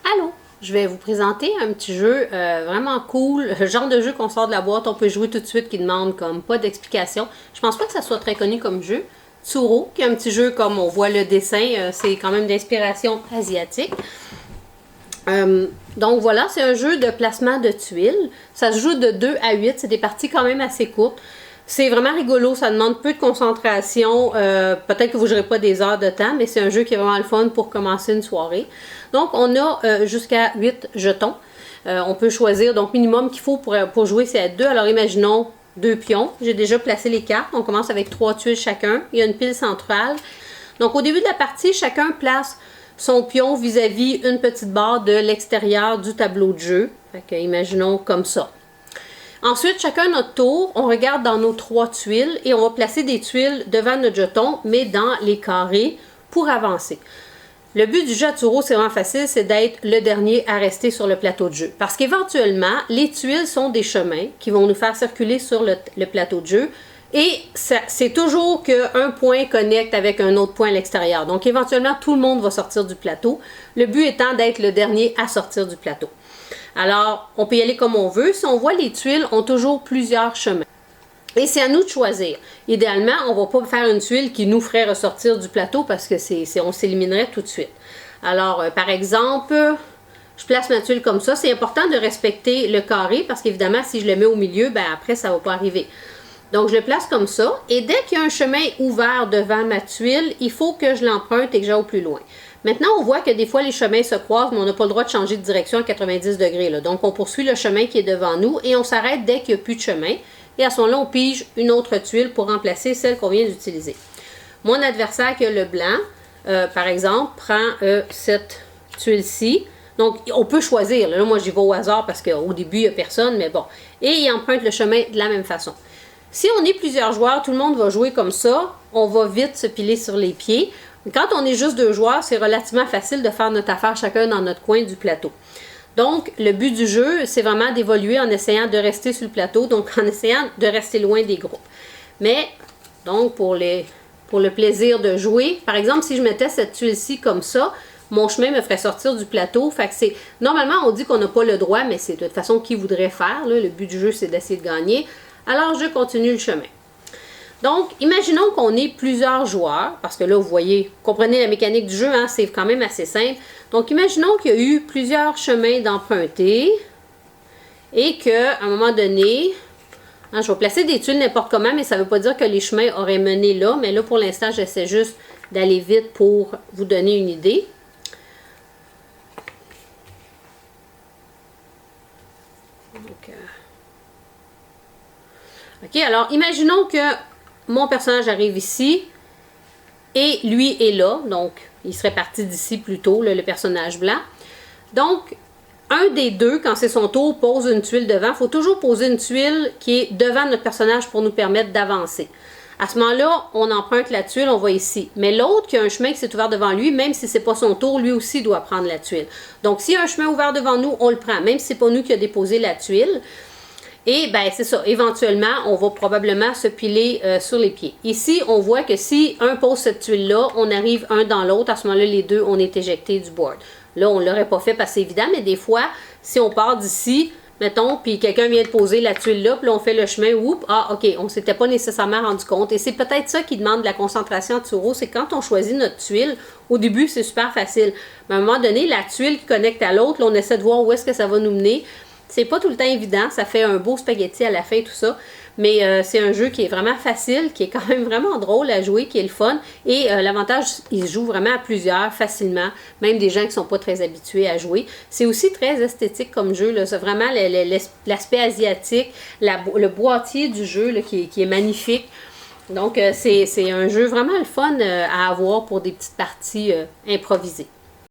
Allô, je vais vous présenter un petit jeu vraiment cool, le genre de jeu qu'on sort de la boîte, on peut jouer tout de suite, qui demande comme pas d'explication. Je pense pas que ça soit très connu comme jeu. Tsuro, qui est un petit jeu comme on voit le dessin, c'est quand même d'inspiration asiatique. Donc voilà, c'est un jeu de placement de tuiles. Ça se joue de 2 à 8, c'est des parties quand même assez courtes. C'est vraiment rigolo, ça demande peu de concentration. Peut-être que vous ne jouerez pas des heures de temps, mais c'est un jeu qui est vraiment le fun pour commencer une soirée. Donc, on a jusqu'à 8 jetons. On peut choisir, donc minimum qu'il faut pour jouer, c'est à 2. Alors, imaginons 2 pions. J'ai déjà placé les cartes. On commence avec 3 tuiles chacun. Il y a une pile centrale. Donc, au début de la partie, chacun place son pion vis-à-vis une petite barre de l'extérieur du tableau de jeu. Fait que, imaginons comme ça. Ensuite, chacun notre tour, on regarde dans nos 3 tuiles et on va placer des tuiles devant notre jeton, mais dans les carrés pour avancer. Le but du jeu à Tsuro, c'est vraiment facile, c'est d'être le dernier à rester sur le plateau de jeu. Parce qu'éventuellement, les tuiles sont des chemins qui vont nous faire circuler sur le plateau de jeu. Et c'est toujours qu'un point connecte avec un autre point à l'extérieur. Donc, éventuellement, tout le monde va sortir du plateau. Le but étant d'être le dernier à sortir du plateau. Alors, on peut y aller comme on veut. Si on voit, les tuiles ont toujours plusieurs chemins. Et c'est à nous de choisir. Idéalement, on ne va pas faire une tuile qui nous ferait ressortir du plateau parce que on s'éliminerait tout de suite. Alors, par exemple, je place ma tuile comme ça. C'est important de respecter le carré parce qu'évidemment, si je le mets au milieu, ben après, ça ne va pas arriver. Donc, je le place comme ça. Et dès qu'il y a un chemin ouvert devant ma tuile, il faut que je l'emprunte et que j'aille au plus loin. Maintenant, on voit que des fois, les chemins se croisent, mais on n'a pas le droit de changer de direction à 90 degrés. Là. Donc, on poursuit le chemin qui est devant nous et on s'arrête dès qu'il n'y a plus de chemin. Et à ce moment-là, on pige une autre tuile pour remplacer celle qu'on vient d'utiliser. Mon adversaire qui a le blanc, par exemple, prend cette tuile-ci. Donc, on peut choisir. Là, moi, j'y vais au hasard parce qu'au début, il n'y a personne, mais bon. Et il emprunte le chemin de la même façon. Si on est plusieurs joueurs, tout le monde va jouer comme ça. On va vite se piler sur les pieds. Quand on est juste 2 joueurs, c'est relativement facile de faire notre affaire chacun dans notre coin du plateau. Donc, le but du jeu, c'est vraiment d'évoluer en essayant de rester sur le plateau, donc en essayant de rester loin des groupes. Mais, donc, pour le plaisir de jouer, par exemple, si je mettais cette tuile-ci comme ça, mon chemin me ferait sortir du plateau. Fait que c'est, normalement, on dit qu'on n'a pas le droit, mais c'est de toute façon qui voudrait faire. Là. Le but du jeu, c'est d'essayer de gagner. Alors, je continue le chemin. Donc, imaginons qu'on ait plusieurs joueurs, parce que là, vous voyez, vous comprenez la mécanique du jeu, hein, c'est quand même assez simple. Donc, imaginons qu'il y a eu plusieurs chemins d'emprunter et qu'à un moment donné, hein, je vais placer des tuiles n'importe comment, mais ça ne veut pas dire que les chemins auraient mené là. Mais là, pour l'instant, j'essaie juste d'aller vite pour vous donner une idée. Donc, OK, alors, imaginons que mon personnage arrive ici et lui est là. Donc, il serait parti d'ici plutôt, le personnage blanc. Donc, un des deux, quand c'est son tour, pose une tuile devant. Il faut toujours poser une tuile qui est devant notre personnage pour nous permettre d'avancer. À ce moment-là, on emprunte la tuile, on va ici. Mais l'autre qui a un chemin qui s'est ouvert devant lui, même si ce n'est pas son tour, lui aussi doit prendre la tuile. Donc, s'il y a un chemin ouvert devant nous, on le prend, même si ce n'est pas nous qui a déposé la tuile. Et bien, c'est ça, éventuellement, on va probablement se piler sur les pieds. Ici, on voit que si un pose cette tuile-là, on arrive un dans l'autre, à ce moment-là, les deux, on est éjectés du board. Là, on ne l'aurait pas fait parce que c'est évident, mais des fois, si on part d'ici, mettons, puis quelqu'un vient de poser la tuile là, puis là, on fait le chemin, oups, ah, OK, on ne s'était pas nécessairement rendu compte. Et c'est peut-être ça qui demande de la concentration à Tsuro, c'est quand on choisit notre tuile, au début, c'est super facile. Mais à un moment donné, la tuile qui connecte à l'autre, on essaie de voir où est-ce que ça va nous mener. C'est pas tout le temps évident, ça fait un beau spaghetti à la fin, tout ça. Mais c'est un jeu qui est vraiment facile, qui est quand même vraiment drôle à jouer, qui est le fun. Et l'avantage, il se joue vraiment à plusieurs, facilement, même des gens qui ne sont pas très habitués à jouer. C'est aussi très esthétique comme jeu, c'est vraiment l'aspect asiatique, le boîtier du jeu là, qui est magnifique. Donc, c'est un jeu vraiment le fun à avoir pour des petites parties improvisées.